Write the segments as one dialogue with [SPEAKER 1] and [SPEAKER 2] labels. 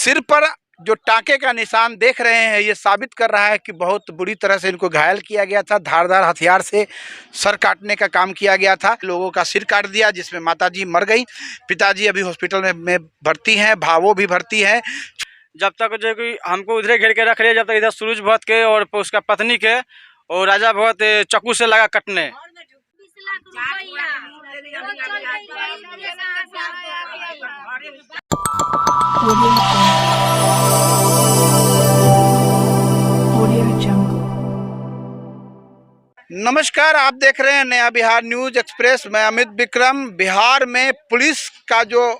[SPEAKER 1] सिर पर जो टाके का निशान देख रहे हैं ये साबित कर रहा है कि बहुत बुरी तरह से इनको घायल किया गया था। धारदार हथियार से सर काटने का काम किया गया था। लोगों का सिर काट दिया, जिसमें माताजी मर गई। पिताजी अभी हॉस्पिटल में भर्ती हैं, भावो भी भर्ती है।
[SPEAKER 2] जब तक जो कि हमको उधरे घेर के रख लिया, जब तक इधर सूरज भगत के और उसका पत्नी के और राजा भगत चाकू से लगा कटने।
[SPEAKER 1] नमस्कार, आप देख रहे हैं नया बिहार न्यूज एक्सप्रेस। मैं अमित विक्रम। बिहार में पुलिस का जो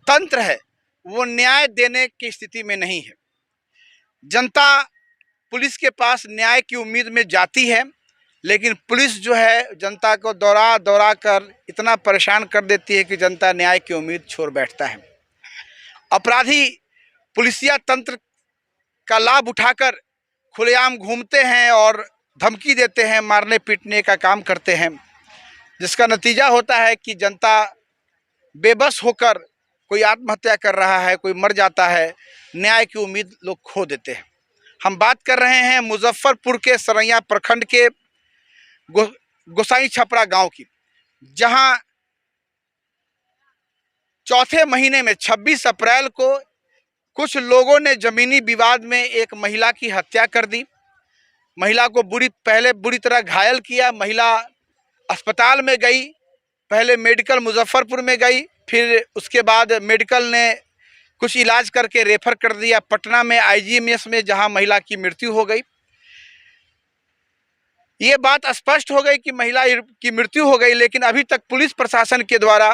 [SPEAKER 1] तंत्र है वो न्याय देने की स्थिति में नहीं है। जनता पुलिस के पास न्याय की उम्मीद में जाती है, लेकिन पुलिस जो है जनता को दौरा दौरा कर इतना परेशान कर देती है कि जनता न्याय की उम्मीद छोड़ बैठता है। अपराधी पुलिसिया तंत्र का लाभ उठाकर खुलेआम घूमते हैं और धमकी देते हैं, मारने पीटने का काम करते हैं, जिसका नतीजा होता है कि जनता बेबस होकर कोई आत्महत्या कर रहा है, कोई मर जाता है। न्याय की उम्मीद लोग खो देते हैं। हम बात कर रहे हैं मुजफ्फरपुर के सरैया प्रखंड के गोसाई छपरा गांव की, जहां चौथे महीने में 26 अप्रैल को कुछ लोगों ने जमीनी विवाद में एक महिला की हत्या कर दी। महिला को पहले बुरी तरह घायल किया। महिला अस्पताल में गई, पहले मेडिकल मुजफ्फरपुर में गई, फिर उसके बाद मेडिकल ने कुछ इलाज करके रेफर कर दिया पटना में आईजीएमएस में, जहां महिला की मृत्यु हो गई। ये बात स्पष्ट हो गई कि महिला की मृत्यु हो गई, लेकिन अभी तक पुलिस प्रशासन के द्वारा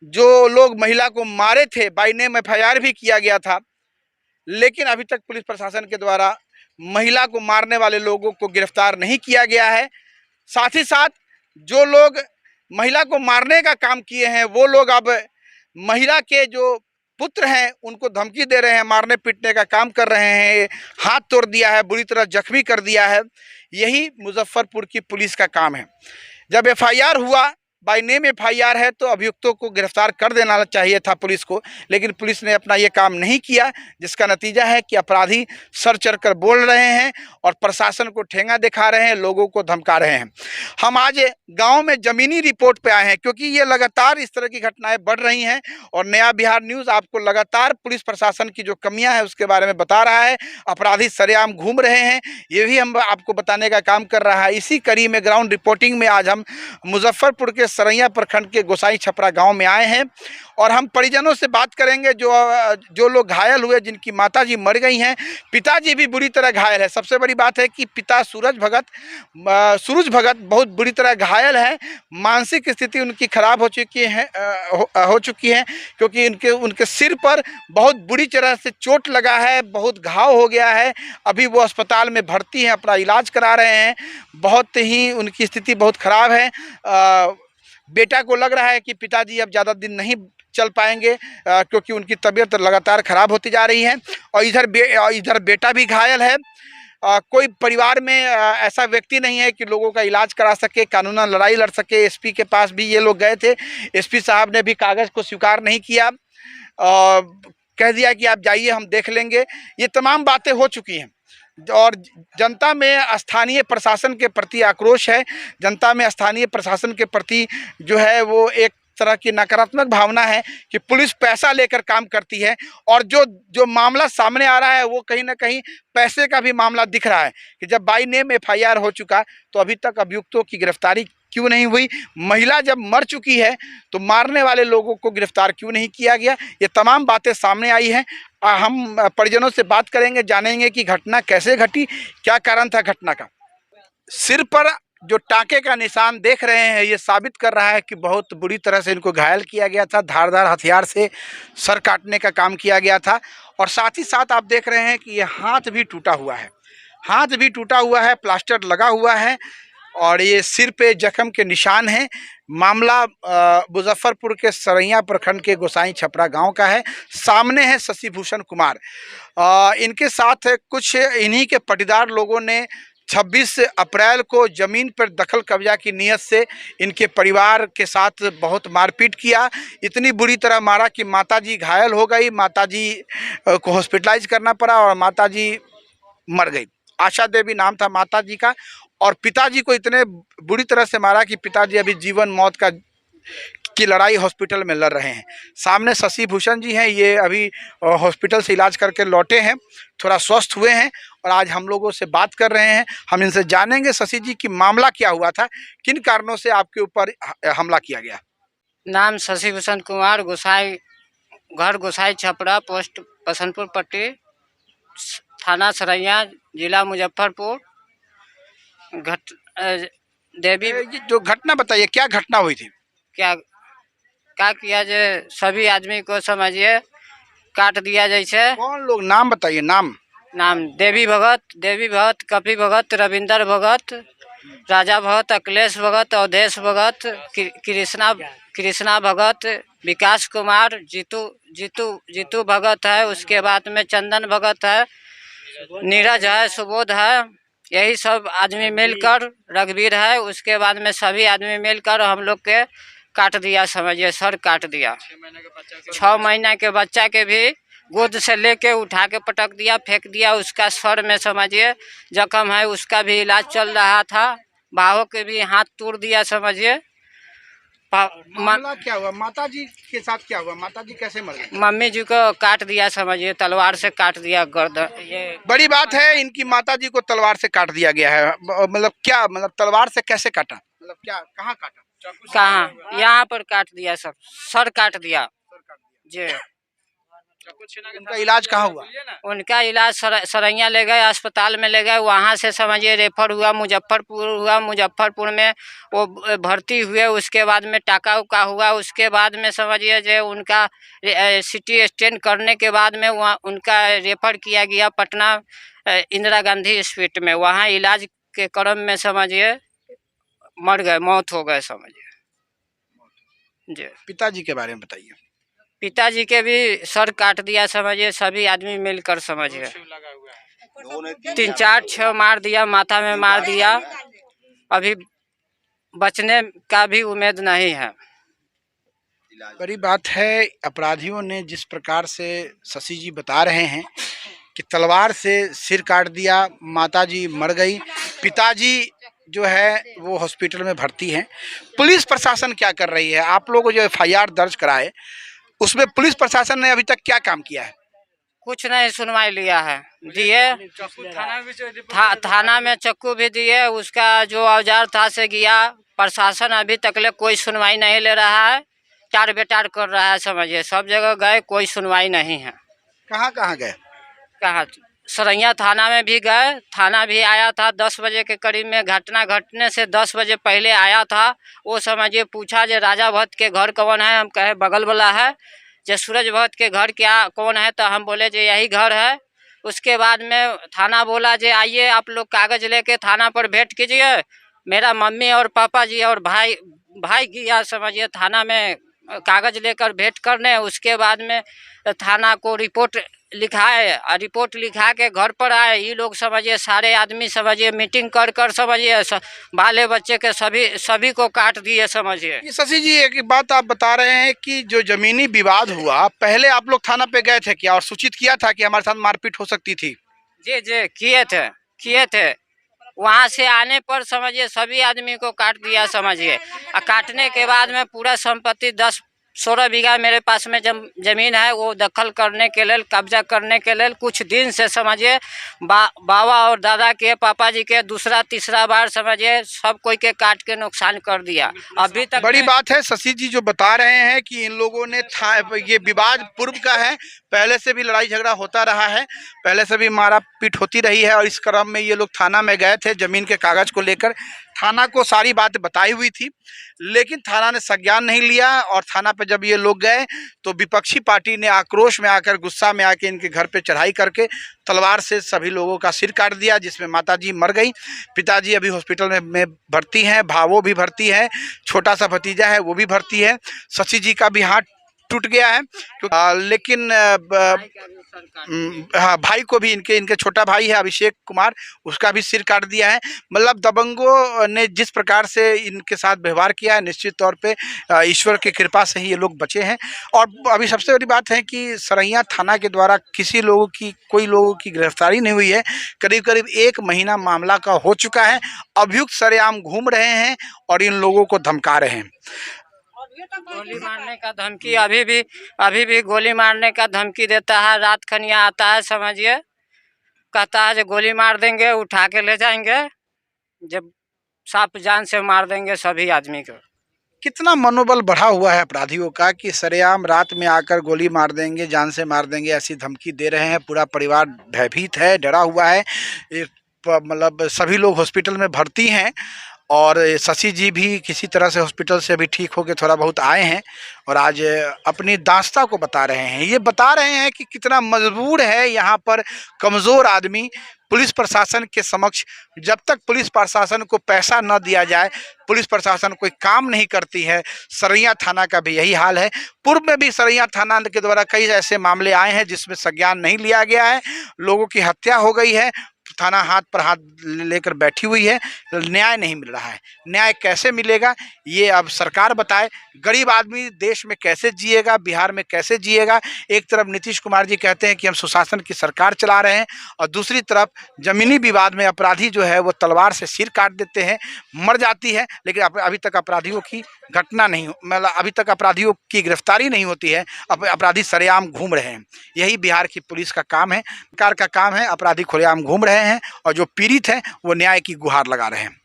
[SPEAKER 1] जो लोग महिला को मारे थे, बाय नेम एफआईआर भी किया गया था, लेकिन अभी तक पुलिस प्रशासन के द्वारा महिला को मारने वाले लोगों को गिरफ्तार नहीं किया गया है। साथ ही साथ जो लोग महिला को मारने का काम किए हैं वो लोग अब महिला के जो पुत्र हैं उनको धमकी दे रहे हैं, मारने पीटने का काम कर रहे हैं, हाथ तोड़ दिया है, बुरी तरह जख्मी कर दिया है। यही मुजफ्फरपुर की पुलिस का काम है। जब एफआईआर हुआ, बाय नेम एफआईआर है, तो अभियुक्तों को गिरफ्तार कर देना चाहिए था पुलिस को, लेकिन पुलिस ने अपना ये काम नहीं किया, जिसका नतीजा है कि अपराधी सर चढ़कर बोल रहे हैं और प्रशासन को ठेंगा दिखा रहे हैं, लोगों को धमका रहे हैं। हम आज गांव में ज़मीनी रिपोर्ट पे आए हैं, क्योंकि ये लगातार इस तरह की घटनाएं बढ़ रही हैं और नया बिहार न्यूज़ आपको लगातार पुलिस प्रशासन की जो कमियाँ हैं उसके बारे में बता रहा है। अपराधी सरेआम घूम रहे हैं, ये भी हम आपको बताने का काम कर रहा है। इसी कड़ी में ग्राउंड रिपोर्टिंग में आज हम मुजफ्फरपुर के सरैया प्रखंड के गोसाई छपरा गांव में आए हैं और हम परिजनों से बात करेंगे जो लोग घायल हुए, जिनकी माताजी मर गई हैं। पिताजी भी बुरी तरह घायल है। सबसे बड़ी बात है कि पिता सूरज भगत बहुत बुरी तरह घायल है। मानसिक स्थिति उनकी खराब हो चुकी है क्योंकि उनके सिर पर बहुत बुरी तरह से चोट लगा है, बहुत घाव हो गया है। अभी वो अस्पताल में भर्ती हैं, अपना इलाज करा रहे हैं। बहुत ही उनकी स्थिति बहुत खराब है। बेटा को लग रहा है कि पिताजी अब ज़्यादा दिन नहीं चल पाएंगे, क्योंकि उनकी तबीयत लगातार ख़राब होती जा रही है। और इधर बेटा भी घायल है। कोई परिवार में ऐसा व्यक्ति नहीं है कि लोगों का इलाज करा सके, कानूनन लड़ाई लड़ सके। एसपी के पास भी ये लोग गए थे, एसपी साहब ने भी कागज़ को स्वीकार नहीं किया, कह दिया कि आप जाइए, हम देख लेंगे। ये तमाम बातें हो चुकी हैं और जनता में स्थानीय प्रशासन के प्रति आक्रोश है। जनता में स्थानीय प्रशासन के प्रति जो है वो एक तरह की नकारात्मक भावना है कि पुलिस पैसा लेकर काम करती है और जो मामला सामने आ रहा है वो कहीं ना कहीं पैसे का भी मामला दिख रहा है कि जब बाय नेम एफआईआर हो चुका तो अभी तक अभियुक्तों की गिरफ्तारी क्यों नहीं हुई। महिला जब मर चुकी है तो मारने वाले लोगों को गिरफ्तार क्यों नहीं किया गया। ये तमाम बातें सामने आई हैं। हम परिजनों से बात करेंगे, जानेंगे कि घटना कैसे घटी, क्या कारण था घटना का। सिर पर जो टाके का निशान देख रहे हैं ये साबित कर रहा है कि बहुत बुरी तरह से इनको घायल किया गया था। धारदार हथियार से सर काटने का काम किया गया था और साथ ही साथ आप देख रहे हैं कि ये हाथ भी टूटा हुआ है। हाथ भी टूटा हुआ है, प्लास्टर लगा हुआ है और ये सिर पे जख्म के निशान हैं। मामला मुजफ्फरपुर के सरैया प्रखंड के गोसाई छपरा गांव का है। सामने है शशि भूषण कुमार, इनके साथ कुछ इन्हीं के पटीदार लोगों ने 26 अप्रैल को ज़मीन पर दखल कब्जा की नीयत से इनके परिवार के साथ बहुत मारपीट किया। इतनी बुरी तरह मारा कि माताजी घायल हो गई, माताजी को हॉस्पिटलाइज करना पड़ा और माताजी मर गई। आशा देवी नाम था माताजी का। और पिताजी को इतने बुरी तरह से मारा कि पिताजी अभी जीवन मौत की लड़ाई हॉस्पिटल में लड़ रहे हैं। सामने शशि भूषण जी हैं, ये अभी हॉस्पिटल से इलाज करके लौटे हैं, थोड़ा स्वस्थ हुए हैं और आज हम लोगों से बात कर रहे हैं। हम इनसे जानेंगे शशि जी कि मामला क्या हुआ था, किन कारणों से आपके ऊपर हमला किया गया।
[SPEAKER 3] नाम शशि भूषण कुमार, गोसाई घर गोसाई छपरा, पोस्ट बसंतपुर पट्टी, थाना सरैया, जिला मुजफ्फरपुर। देवी
[SPEAKER 1] ये जो घटना बताइए, क्या घटना हुई थी?
[SPEAKER 3] क्या किया जे सभी आदमी को समझिए काट दिया। जैसे
[SPEAKER 1] कौन लोग, नाम बताइए। नाम
[SPEAKER 3] देवी भगत, कपी भगत, रविंदर भगत, राजा भगत, अखिलेश भगत, अवधेश भगत, कृष्णा भगत, विकास कुमार, जीतू भगत है। उसके बाद में चंदन भगत है, नीरज है, सुबोध है। यही सब आदमी मिलकर, रघुवीर है। उसके बाद में सभी आदमी मिलकर हम लोग के काट दिया, समझिए सर काट दिया। 6 महीना के बच्चा के भी गोद से लेके उठा के पटक दिया, फेंक दिया। उसका सर में समझिए जख्म है, उसका भी इलाज चल रहा था। बाहों के भी हाथ तोड़ दिया, समझिए।
[SPEAKER 1] मामला क्या हुआ, माताजी के साथ क्या हुआ, माताजी कैसे मर गई?
[SPEAKER 3] मम्मी जी को काट दिया, समझिए तलवार से काट दिया गर्दन। ये
[SPEAKER 1] बड़ी बात है, इनकी माताजी को तलवार से काट दिया गया है। मतलब क्या, मतलब तलवार से कैसे काटा, मतलब क्या, कहाँ काटा?
[SPEAKER 3] कहाँ, यहाँ पर काट दिया, सर काट दिया जी।
[SPEAKER 1] उनका इलाज कहाँ हुआ?
[SPEAKER 3] उनका इलाज सरैया ले गए, अस्पताल में ले गए। वहाँ से समझिए रेफर हुआ, मुजफ्फरपुर में वो भर्ती हुए। उसके बाद में टाका उका हुआ। उसके बाद में समझिए जो उनका CT स्कैन करने के बाद में वहाँ उनका रेफर किया गया पटना इंदिरा गांधी हॉस्पिटल में। वहाँ इलाज के क्रम में समझिए मर गए, मौत हो गए, समझिए जी।
[SPEAKER 1] पिताजी के बारे में बताइए।
[SPEAKER 3] पिताजी के भी सर काट दिया, समझिए सभी आदमी मिलकर, समझिए 3, 4, 6 मार दिया, माथा में मार दिया। अभी बचने का भी उम्मीद नहीं है।
[SPEAKER 1] बड़ी बात है, अपराधियों ने जिस प्रकार से शशि जी बता रहे हैं कि तलवार से सिर काट दिया, माताजी मर गई, पिताजी जो है वो हॉस्पिटल में भर्ती हैं। पुलिस प्रशासन क्या कर रही है? आप लोगों को जो FIR दर्ज कराए उसमें पुलिस प्रशासन ने अभी तक क्या काम किया है?
[SPEAKER 3] कुछ नहीं सुनवाई लिया है, दिए थाना में चक्कू भी दिए, उसका जो औजार था से गया। प्रशासन अभी तक ले कोई सुनवाई नहीं ले रहा है, टार बेटार कर रहा है, समझिए सब जगह गए, कोई सुनवाई नहीं है।
[SPEAKER 1] कहाँ कहाँ गए?
[SPEAKER 3] कहाँ, सरैया थाना में भी गए, थाना भी आया था 10 बजे के करीब में। घटना घटने से 10 बजे पहले आया था। वो समझिए पूछा जे राजा भट्ट के घर कौन है, हम कहे बगल वाला है। जे सूरज भट्ट के घर क्या कौन है, तो हम बोले जे यही घर है। उसके बाद में थाना बोला जे आइए आप लोग कागज लेके थाना पर भेंट कीजिए। मेरा मम्मी और पापा जी और भाई गया, समझिए थाना में कागज लेकर भेंट करने। उसके बाद में थाना को रिपोर्ट लिखाए और रिपोर्ट लिखा के घर पर आए। ये लोग समझिए सारे आदमी समझिए मीटिंग कर समझिए बाले बच्चे के सभी को काट दिए, समझिए।
[SPEAKER 1] ये शशि जी एक बात आप बता रहे हैं कि जो जमीनी विवाद हुआ, पहले आप लोग थाना पे गए थे क्या और सूचित किया था कि हमारे साथ मारपीट हो सकती थी? जी
[SPEAKER 3] किए थे। वहाँ से आने पर समझिए सभी आदमी को काट दिया, समझिए। और काटने के बाद में पूरा संपत्ति 10-16 बीघा मेरे पास में जमीन है, वो दखल करने के लिए, कब्जा करने के लिए कुछ दिन से समझिए बाबा और दादा के, पापा जी के दूसरा तीसरा बार समझिए सब कोई के काट के नुकसान कर दिया। अभी तक
[SPEAKER 1] बड़ी बात है, शशि जी जो बता रहे हैं कि इन लोगों ने ये विवाद पूर्व का है, पहले से भी लड़ाई झगड़ा होता रहा है, पहले से भी मारा पीट होती रही है। और इस क्रम में ये लोग थाना में गए थे जमीन के कागज को लेकर। थाना को सारी बात बताई हुई थी, लेकिन थाना ने संज्ञान नहीं लिया। और थाना पे जब ये लोग गए तो विपक्षी पार्टी ने आक्रोश में आकर, गुस्सा में आके इनके घर पे चढ़ाई करके तलवार से सभी लोगों का सिर काट दिया, जिसमें माताजी मर गई। पिताजी अभी हॉस्पिटल में भर्ती हैं, भावो भी भर्ती है, छोटा सा भतीजा है वो भी भर्ती है। शशि जी का भी हाथ टूट गया है। लेकिन हाँ, भाई को भी इनके छोटा भाई है अभिषेक कुमार, उसका भी सिर काट दिया है। मतलब दबंगों ने जिस प्रकार से इनके साथ व्यवहार किया है, निश्चित तौर पे ईश्वर की कृपा से ही ये लोग बचे हैं। और अभी सबसे बड़ी बात है कि सरैया थाना के द्वारा कोई लोगों की गिरफ्तारी नहीं हुई है। करीब करीब 1 महीना मामला का हो चुका है। अभियुक्त सरेआम घूम रहे हैं और इन लोगों को धमका रहे हैं।
[SPEAKER 3] गोली मारने का धमकी अभी भी गोली मारने का धमकी देता है। रात खनिया आता है, समझिए, कहता है जो गोली मार देंगे, उठा के ले जाएंगे, जब साफ जान से मार देंगे सभी आदमी को।
[SPEAKER 1] कितना मनोबल बढ़ा हुआ है अपराधियों का कि सरेआम रात में आकर गोली मार देंगे, जान से मार देंगे, ऐसी धमकी दे रहे हैं। पूरा परिवार भयभीत है, डरा हुआ है। मतलब सभी लोग हॉस्पिटल में भर्ती हैं और शशि जी भी किसी तरह से हॉस्पिटल से अभी ठीक होकर थोड़ा बहुत आए हैं और आज अपनी दास्ता को बता रहे हैं। ये बता रहे हैं कि कितना मजबूर है यहाँ पर कमज़ोर आदमी पुलिस प्रशासन के समक्ष। जब तक पुलिस प्रशासन को पैसा न दिया जाए, पुलिस प्रशासन कोई काम नहीं करती है। सरैया थाना का भी यही हाल है। पूर्व में भी सरैया थाना के द्वारा कई ऐसे मामले आए हैं जिसमें संज्ञान नहीं लिया गया है, लोगों की हत्या हो गई है, थाना हाथ पर हाथ लेकर बैठी हुई है, न्याय नहीं मिल रहा है। न्याय कैसे मिलेगा ये अब सरकार बताए। गरीब आदमी देश में कैसे जिएगा, बिहार में कैसे जिएगा। एक तरफ नीतीश कुमार जी कहते हैं कि हम सुशासन की सरकार चला रहे हैं और दूसरी तरफ जमीनी विवाद में अपराधी जो है वो तलवार से सिर काट देते हैं, मर जाती है, लेकिन अभी तक अपराधियों की घटना नहीं, मतलब अभी तक अपराधियों की गिरफ्तारी नहीं होती है। अपराधी सरेआम घूम रहे हैं। यही बिहार की पुलिस का काम है, सरकार का काम है। अपराधी खुलेआम घूम रहे हैं और जो पीड़ित हैं वो न्याय की गुहार लगा रहे हैं।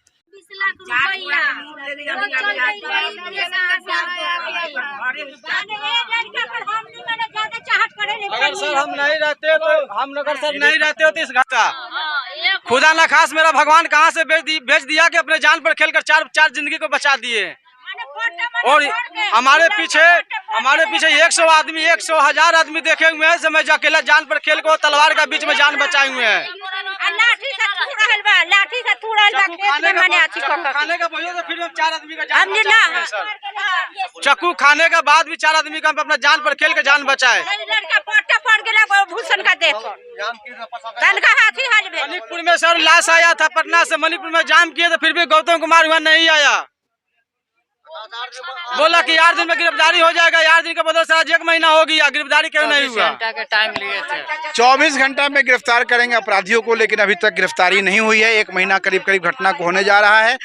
[SPEAKER 2] अगर सर हम नहीं रहते तो इस घाटा खुदा ना खास मेरा भगवान कहाँ से भेज दिया कि अपने जान पर खेलकर चार जिंदगी को बचा दिए। और हमारे पीछे 100 आदमी 100,000 आदमी देखे हुए हैं। मैं अकेला जान पर खेल को तलवार का बीच में जान बचाए हुए हैं। खाने का तो फिर हम 4 आदमी का जान बचाए सर। चक्कू खाने के बाद भी 4 आदमी का हम अपना जान पर खेल के जान बचाए। मणिपुर में सर लाश आया था, पटना से मणिपुर में जाम किए तो फिर भी गौतम कुमार वहाँ नहीं आया। बोला कि 8 दिन में गिरफ्तारी हो जाएगा। 8 दिन के बदले से आज 1 महीना हो गया, गिरफ्तारी क्यों नहीं हुआ?
[SPEAKER 3] 24 घंटा का टाइम लिए थे।
[SPEAKER 1] 24 घंटा में गिरफ्तार करेंगे अपराधियों को, लेकिन अभी तक गिरफ्तारी नहीं हुई है। 1 महीना करीब घटना को होने जा रहा है।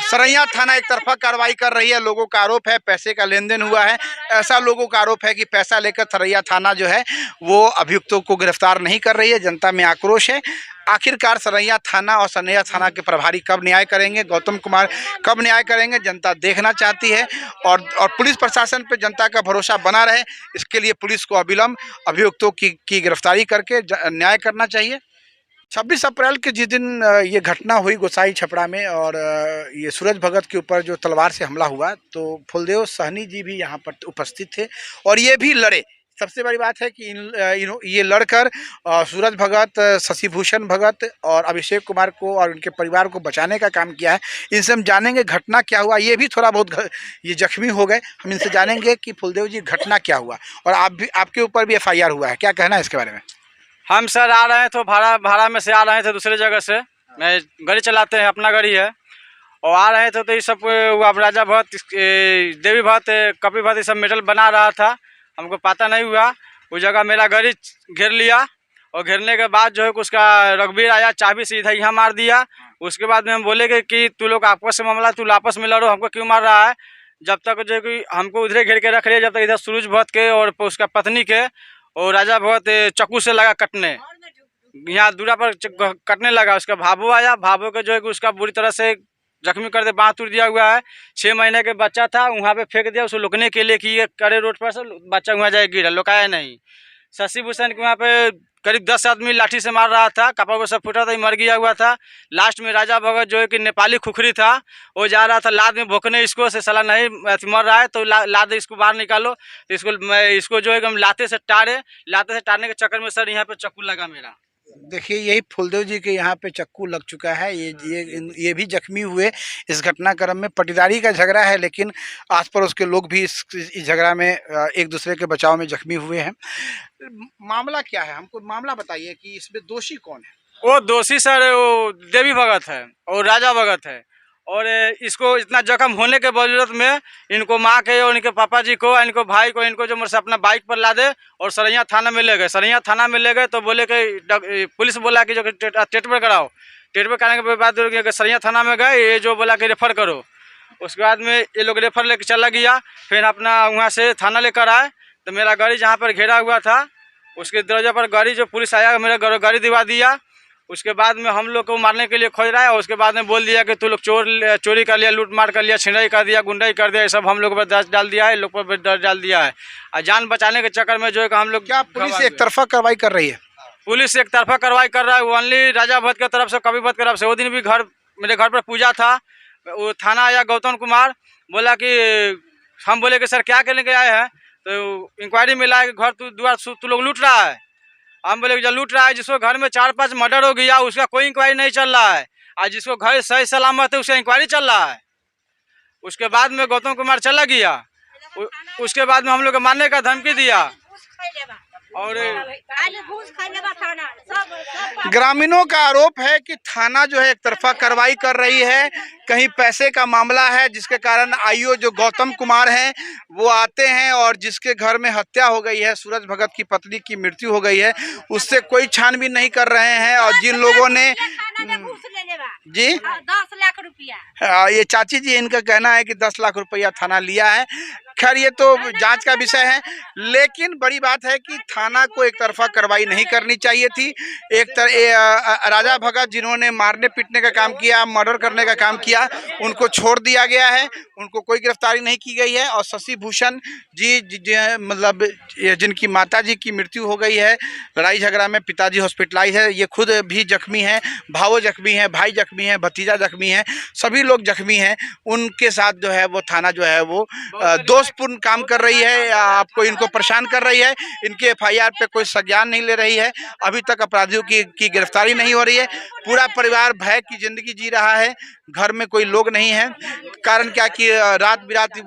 [SPEAKER 1] सरैया थाना एक तरफा कार्रवाई कर रही है। लोगों का आरोप है पैसे का लेन देन हुआ है। ऐसा लोगों का आरोप है कि पैसा लेकर सरैया थाना जो है वो अभियुक्तों को गिरफ्तार नहीं कर रही है। जनता में आक्रोश है। आखिरकार सरैया थाना और सरैया थाना के प्रभारी कब न्याय करेंगे, गौतम कुमार कब न्याय करेंगे, जनता देखना चाहती है। और पुलिस प्रशासन पे जनता का भरोसा बना रहे, इसके लिए पुलिस को अविलंब अभियुक्तों की गिरफ्तारी करके न्याय करना चाहिए। 26 अप्रैल के जिस दिन ये घटना हुई गोसाई छपरा में और ये सूरज भगत के ऊपर जो तलवार से हमला हुआ, तो फुलदेव सहनी जी भी यहाँ पर उपस्थित थे और ये भी लड़े। सबसे बड़ी बात है कि ये लड़कर सूरज भगत, शशि भूषण भगत और अभिषेक कुमार को और उनके परिवार को बचाने का काम किया है। इनसे हम जानेंगे घटना क्या हुआ। ये भी थोड़ा बहुत ये जख्मी हो गए। हम इनसे जानेंगे कि फुलदेव जी घटना क्या हुआ और आपके ऊपर भी FIR हुआ है, क्या कहना है इसके बारे में?
[SPEAKER 2] हम सर आ रहे हैं तो भाड़ा में से आ रहे थे दूसरे जगह से। मैं गाड़ी चलाते हैं, अपना गाड़ी है, और आ रहे थे तो ये सब अब राजा भगत, देवी भगत, कपि भगत ये सब मेडल बना रहा था। हमको पता नहीं हुआ। उस जगह मेरा गाड़ी घेर लिया और घेरने के बाद जो है उसका रघुवीर आया, चाबी सीधा यहाँ मार दिया। उसके बाद में हम बोले कि तू लोग आपस में मामला, तू आपस में लड़ो, हमको क्यों मार रहा है। जब तक जो कि हमको उधरे घेर के रख लिया, जब तक इधर सूरज भगत के और उसका पत्नी के और राजा भगत चाकू से लगा कटने, यहाँ दूरा पर कटने लगा। उसका भाभू आया, भाभू के जो है कि उसका बुरी तरह से जख्मी कर दे, बाँह टूट दिया हुआ है। 6 महीने के बच्चा था, वहाँ पे फेंक दिया उसको लुकने के लिए कि ये करे रोड पर से बच्चा वहाँ जाए गिरा, लुकाया नहीं। शशि भूषण के वहाँ पे करीब 10 आदमी लाठी से मार रहा था, कपड़ा को सब फूटा था, मर गया हुआ था। लास्ट में राजा भगत जो है कि नेपाली खुखरी था, वो जा रहा था लाद में भोंकने, इसको से साला नहीं मर रहा है तो लाद इसको बाहर निकालो। तो इसको जो है कि हम लाते से टारे के चक्कर में सर यहाँ पे चक्कू लगा मेरा।
[SPEAKER 1] देखिए, यही फुलदेव जी के यहाँ पे चक्कू लग चुका है। ये भी जख्मी हुए इस घटनाक्रम में। पटीदारी का झगड़ा है, लेकिन आस पड़ोस के लोग भी इस झगड़ा में एक दूसरे के बचाव में जख्मी हुए हैं। मामला क्या है, हमको मामला बताइए कि इसमें दोषी कौन है?
[SPEAKER 2] वो दोषी सर वो देवी भगत है और राजा भगत है। और इसको इतना जख्म होने के बावजूद में इनको माँ के और इनके पापा जी को, इनको भाई को, इनको जो मुझसे अपना बाइक पर ला दे और सरैया थाना में ले गए। सरैया थाना में ले गए तो बोले कि पुलिस बोला कि जो ट्रीटमेंट कराओ। ट्रीटमेंट कराने के बाद सरैया थाना में गए, ये जो बोला कि रेफर करो। उसके बाद में ये लोग रेफर लेकर चला गया। फिर अपना वहाँ से थाना लेकर आए तो मेरा गाड़ी जहाँ पर घेरा हुआ था उसके दरवाजे पर गाड़ी जो पुलिस आया मेरा गाड़ी दिवा दिया। उसके बाद में हम लोग को मारने के लिए खोज रहा है। और उसके बाद में बोल दिया कि तू लोग चोरी कर लिया, लूट मार कर लिया, छिनराई कर दिया, गुंडाई कर दिया। ये सब हम लोग पर दर्ज डाल दिया है, लोग पर दर्ज डाल दिया है। और जान बचाने के चक्कर में जो है कि हम लोग
[SPEAKER 1] क्या पुलिस एक तरफा कार्रवाई कर रही है?
[SPEAKER 2] पुलिस एक तरफा कार्रवाई कर रहा है। ओनली राजा भट्ट की तरफ से, कवि भट्ट की तरफ से। वो दिन भी मेरे घर पर पूजा था। वो थाना आया गौतम कुमार, बोला कि हम बोले कि सर क्या करने के आए हैं? तो इंक्वायरी मिला है कि घर तू लोग लूट रहा है। हम बोले कि जो लूट रहा है, जिसको घर में 4-5 मर्डर हो गया उसका कोई इंक्वायरी नहीं चल रहा है। और जिसको घर सही सलामत है उसका इंक्वायरी चल रहा है। उसके बाद में गौतम कुमार चला गया। उसके बाद में हम लोग को मारने का धमकी दिया। और
[SPEAKER 1] ग्रामीणों का आरोप है कि थाना जो है एक तरफा कार्रवाई कर रही है। कहीं पैसे का मामला है जिसके कारण आईओ जो गौतम कुमार हैं वो आते हैं और जिसके घर में हत्या हो गई है, सूरज भगत की पत्नी की मृत्यु हो गई है, उससे कोई छानबीन नहीं कर रहे हैं। और जिन लोगों ने जी
[SPEAKER 4] 10 लाख रुपया,
[SPEAKER 1] ये चाची जी, इनका कहना है कि 10 लाख रुपया थाना लिया है। खैर ये तो जांच का विषय है, लेकिन बड़ी बात है कि थाना को एक तरफा कार्रवाई नहीं करनी चाहिए थी। राजा भगत जिन्होंने मारने पीटने का काम किया, मर्डर करने का काम किया, उनको छोड़ दिया गया है, उनको कोई गिरफ्तारी नहीं की गई है। और शशि भूषण जी मतलब जिनकी माता जी की मृत्यु हो गई है लड़ाई झगड़ा में, पिताजी हॉस्पिटलाइज है, ये खुद भी जख्मी हैं, भावो जख्मी है, भाई जख्मी है, भतीजा जख्मी है, सभी लोग जख्मी हैं। उनके साथ जो है वो थाना जो है वो दोषपूर्ण काम कर रही है, आपको इनको परेशान कर रही है। इनके FIR पे कोई संज्ञान नहीं ले रही है। अभी तक अपराधियों की गिरफ्तारी नहीं हो रही है। पूरा परिवार भय की जिंदगी जी रहा है, घर में कोई लोग नहीं है। कारण क्या कि रात बिरात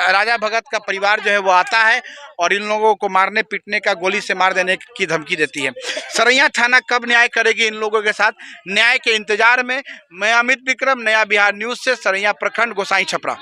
[SPEAKER 1] राजा भगत का परिवार जो है वो आता है और इन लोगों को मारने पीटने का, गोली से मार देने की धमकी देती है। सरैया थाना कब न्याय करेगी इन लोगों के साथ, न्याय के इंतजार में मैं अमित विक्रम, नया बिहार न्यूज़ से, सरैया प्रखंड, गोसाई छपरा।